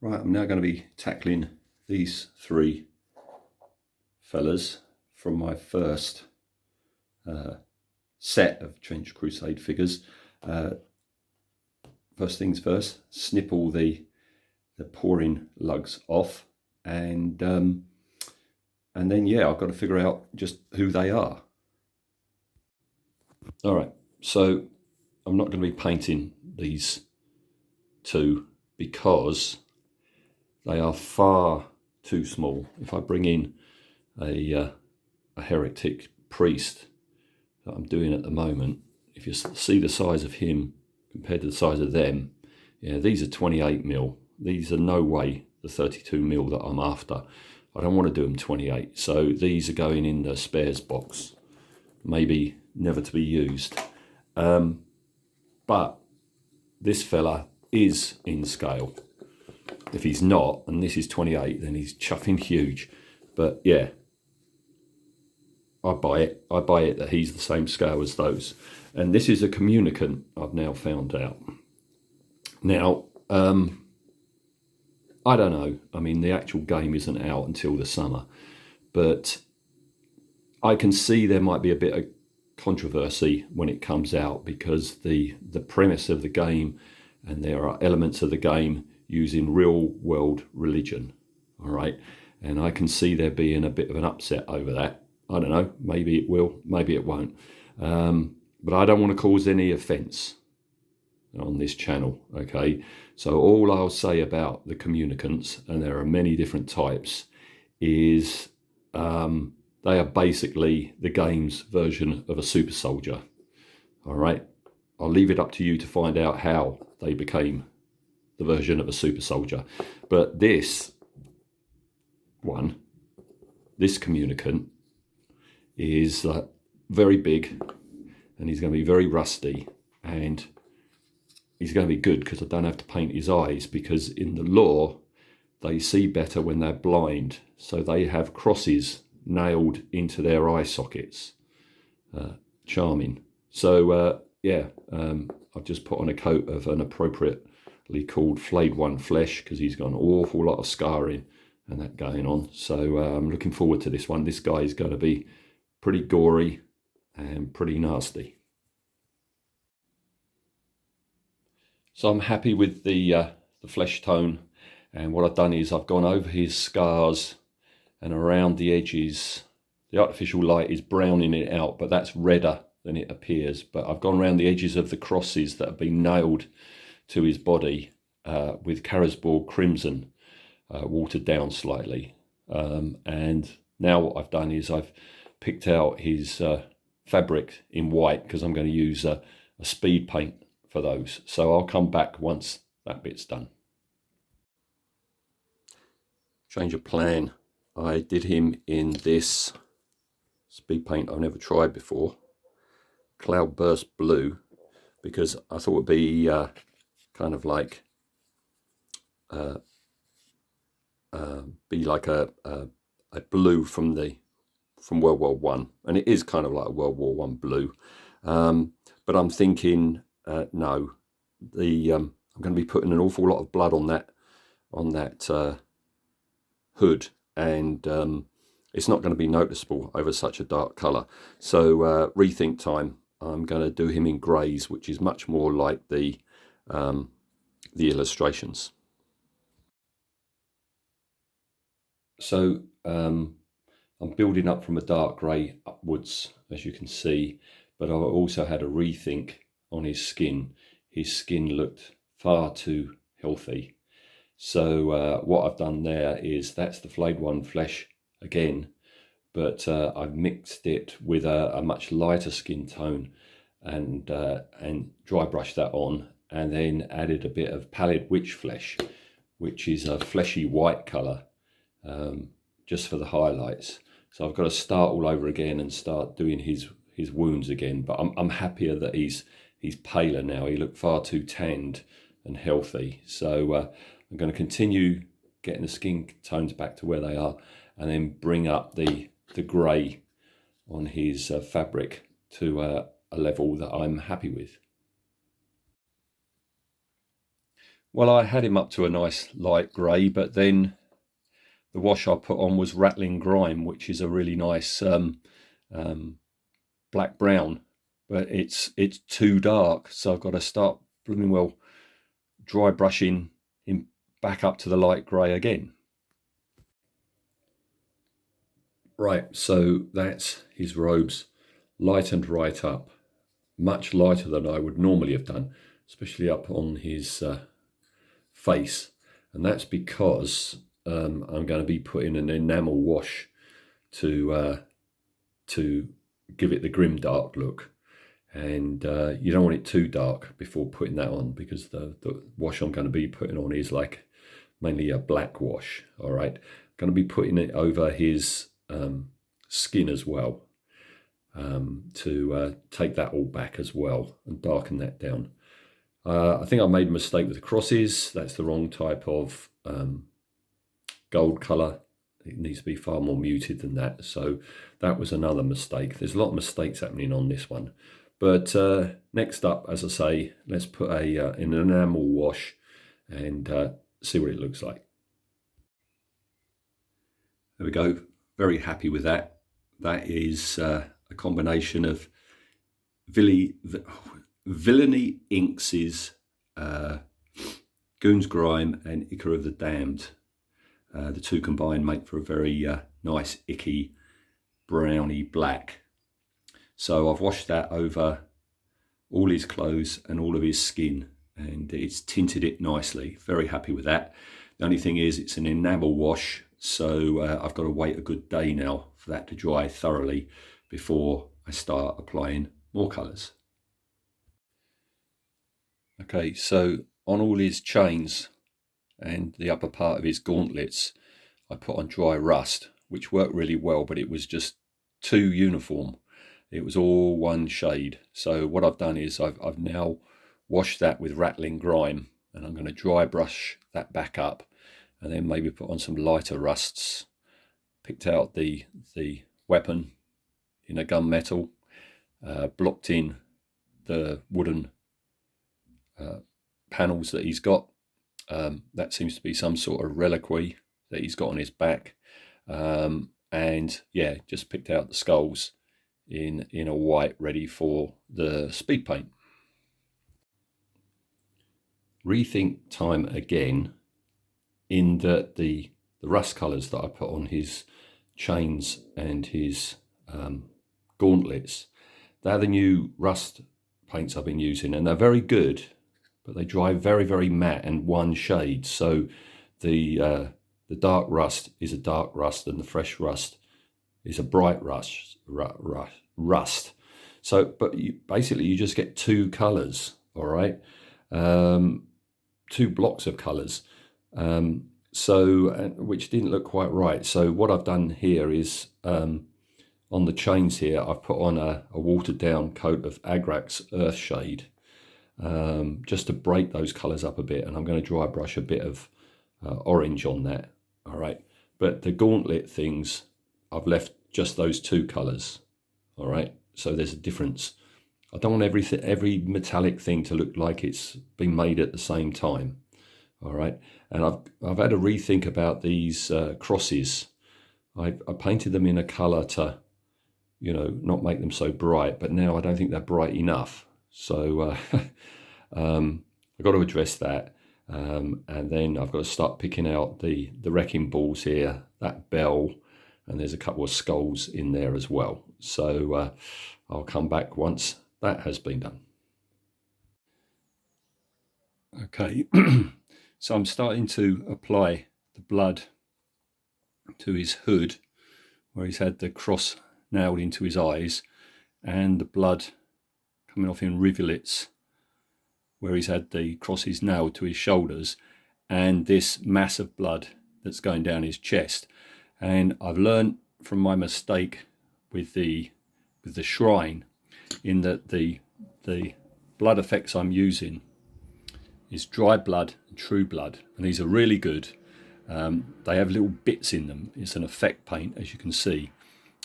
Right, I'm now going to be tackling these three fellas from my first set of Trench Crusade figures. First things first, snip all the pouring lugs off, and then yeah, I've got to figure out just who they are. All right, so I'm not going to be painting these two because they are far too small. If I bring in a heretic priest that I'm doing at the moment, if you see the size of him compared to the size of them, yeah, these are 28mm. These are no way the 32mm that I'm after. I don't want to do them 28, so these are going in the spares box, maybe never to be used. But this fella is in scale. If he's not, and this is 28, then he's chuffing huge. But yeah, I buy it. I buy it that he's the same scale as those. And this is a Communicant, I've now found out. Now, I don't know. I mean, the actual game isn't out until the summer. But I can see there might be a bit of controversy when it comes out, because the premise of the game, and there are elements of the game using real world religion, all right? And I can see there being a bit of an upset over that. I don't know, maybe it will, maybe it won't. But I don't want to cause any offence on this channel, okay? So all I'll say about the Communicants, and there are many different types, is they are basically the game's version of a super soldier, all right? I'll leave it up to you to find out how they became the version of a super soldier. But this one, this Communicant, is very big, and he's going to be very rusty, and he's going to be good because I don't have to paint his eyes, because in the lore they see better when they're blind, so they have crosses nailed into their eye sockets. Charming. So yeah, I've just put on a coat of an appropriately called Flayed One Flesh, because he's got an awful lot of scarring and that going on. So I'm looking forward to this one. This guy is going to be pretty gory and pretty nasty. So I'm happy with the flesh tone, and what I've done is I've gone over his scars and around the edges. The artificial light is browning it out, but that's redder than it appears. But I've gone around the edges of the crosses that have been nailed to his body with Karasborg Crimson, watered down slightly. And now what I've done is I've picked out his fabric in white, because I'm going to use a speed paint for those. So I'll come back once that bit's done. Change of plan. I did him in this speed paint I've never tried before, Cloudburst Blue, because I thought it'd be kind of like be like a blue from World War One, and it is kind of like a World War One blue. But I'm thinking, no, I'm going to be putting an awful lot of blood on that hood, and it's not going to be noticeable over such a dark colour. So rethink time. I'm going to do him in greys, which is much more like the illustrations. So I'm building up from a dark grey upwards, as you can see, but I also had a rethink on his skin. His skin looked far too healthy. So what I've done there is, that's the Flayed One Flesh again, but I've mixed it with a much lighter skin tone, and dry brushed that on, and then added a bit of Pallid Witch Flesh, which is a fleshy white colour, just for the highlights. So I've got to start all over again and start doing his wounds again. But I'm happier that he's paler now. He looked far too tanned and healthy. So I'm going to continue getting the skin tones back to where they are, and then bring up the grey on his fabric to a level that I'm happy with. Well, I had him up to a nice light grey, but then the wash I put on was Rattling Grime, which is a really nice black brown, but it's too dark, so I've got to start blooming well dry brushing him back up to the light grey again. Right, so that's his robes lightened right up, much lighter than I would normally have done, especially up on his face, and that's because I'm going to be putting an enamel wash to give it the grim dark look, and you don't want it too dark before putting that on, because the wash I'm going to be putting on is like mainly a black wash. All right, I'm going to be putting it over his skin as well, to take that all back as well and darken that down. I think I made a mistake with the crosses. That's the wrong type of gold colour. It needs to be far more muted than that. So that was another mistake. There's a lot of mistakes happening on this one. But next up, as I say, let's put an enamel wash and see what it looks like. There we go. Very happy with that. That is a combination of Villainy Inks' Goon's Grime and Ichor of the Damned. The two combined make for a very nice, icky, browny black. So I've washed that over all his clothes and all of his skin, and it's tinted it nicely. Very happy with that. The only thing is it's an enamel wash, so I've got to wait a good day now for that to dry thoroughly before I start applying more colours. Okay, so on all his chains and the upper part of his gauntlets, I put on dry rust, which worked really well, but it was just too uniform. It was all one shade. So what I've done is I've now washed that with Rattling Grime, and I'm going to dry brush that back up, and then maybe put on some lighter rusts. Picked out the weapon in a gunmetal, blocked in the wooden panels that he's got. That seems to be some sort of reliquary that he's got on his back, and yeah, just picked out the skulls in a white, ready for the speed paint. Rethink time again, in that the rust colours that I put on his chains and his gauntlets, they're the new rust paints I've been using, and they're very good, but they dry very, very matte and one shade. So the dark rust is a dark rust, and the fresh rust is a bright rust. So, but basically you just get two colours, all right, two blocks of colours, which didn't look quite right. So what I've done here is on the chains here, I've put on a watered down coat of Agrak's Earth Shade, just to break those colours up a bit, and I'm going to dry brush a bit of orange on that. All right, but the gauntlet things, I've left just those two colours. All right, so there's a difference. I don't want every metallic thing to look like it's been made at the same time. All right, and I've had a rethink about these crosses. I painted them in a colour to, you know, not make them so bright, but now I don't think they're bright enough. So I've got to address that, and then I've got to start picking out the wrecking balls here, that bell, and there's a couple of skulls in there as well. So I'll come back once that has been done. Okay, so I'm starting to apply the blood to his hood, where he's had the cross nailed into his eyes, and the blood coming off in rivulets where he's had the crosses nailed to his shoulders, and this mass of blood that's going down his chest. And I've learned from my mistake with the shrine, in that the blood effects I'm using is dry blood and true blood, and these are really good. They have little bits in them. It's an effect paint, as you can see,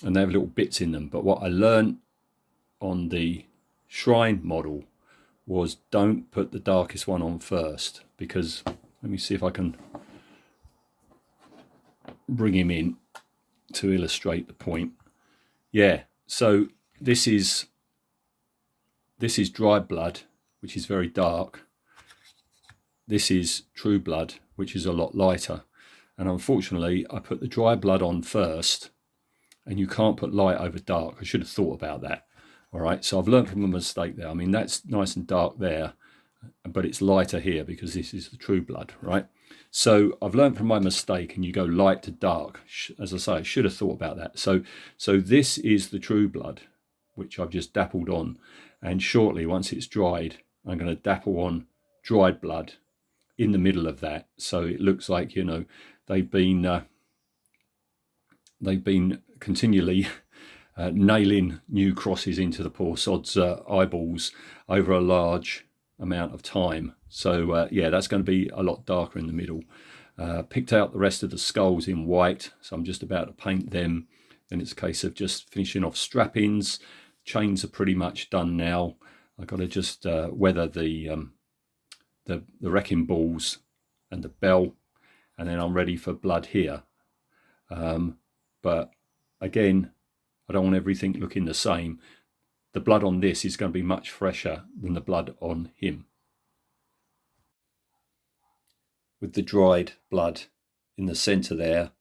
and they have little bits in them. But what I learned on the shrine model was don't put the darkest one on first, because let me see if I can bring him in to illustrate the point. Yeah, so this is dry blood, which is very dark. This is true blood, which is a lot lighter. And unfortunately, I put the dry blood on first, and you can't put light over dark. I should have thought about that. All right, so I've learned from a mistake there. I mean, that's nice and dark there, but it's lighter here because this is the true blood, right? So I've learned from my mistake, and you go light to dark. As I say, I should have thought about that. So this is the true blood, which I've just dappled on. And shortly, once it's dried, I'm going to dapple on dried blood in the middle of that. So it looks like, you know, they've been continually nailing new crosses into the poor sod's eyeballs over a large amount of time. So yeah, that's going to be a lot darker in the middle. Picked out the rest of the skulls in white, so I'm just about to paint them. Then it's a case of just finishing off strappings. Chains are pretty much done now. I've got to just weather the wrecking balls and the bell, and then I'm ready for blood here. But again, I don't want everything looking the same. The blood on this is going to be much fresher than the blood on him. With the dried blood in the centre there,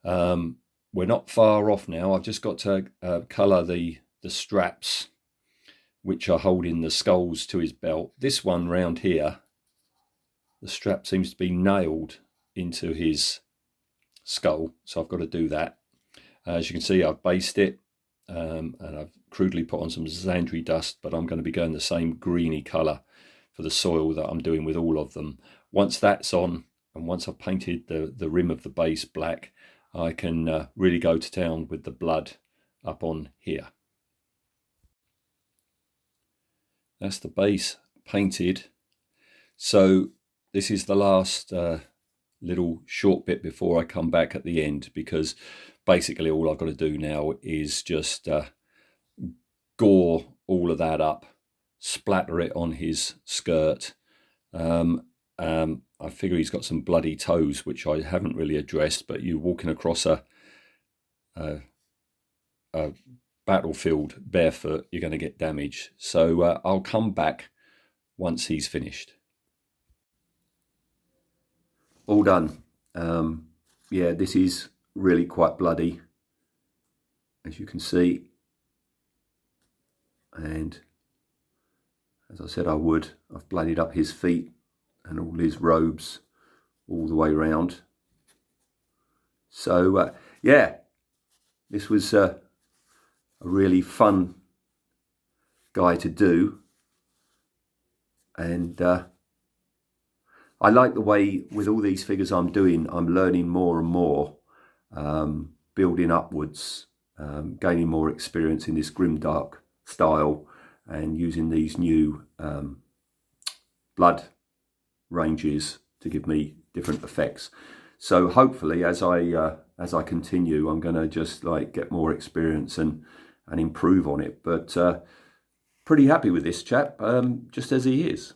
we're not far off now. I've just got to colour the straps which are holding the skulls to his belt. This one round here, the strap seems to be nailed into his skull, so I've got to do that. As you can see, I've based it, and I've crudely put on some Xandri dust, but I'm going to be going the same greeny colour for the soil that I'm doing with all of them. Once that's on, and once I've painted the rim of the base black, I can really go to town with the blood up on here. That's the base painted. So this is the last little short bit before I come back at the end, because basically all I've got to do now is just gore all of that up, splatter it on his skirt. I figure he's got some bloody toes, which I haven't really addressed, but you're walking across a battlefield barefoot, you're going to get damaged. So I'll come back once he's finished. All done. Yeah, this is really quite bloody, as you can see. And as I said I would, I've bloodied up his feet and all his robes all the way around. So yeah, this was a really fun guy to do, and I like the way with all these figures I'm doing, I'm learning more and more, building upwards, gaining more experience in this grimdark style, and using these new blood ranges to give me different effects. So hopefully as I continue, I'm going to just like get more experience and improve on it. But pretty happy with this chap, just as he is.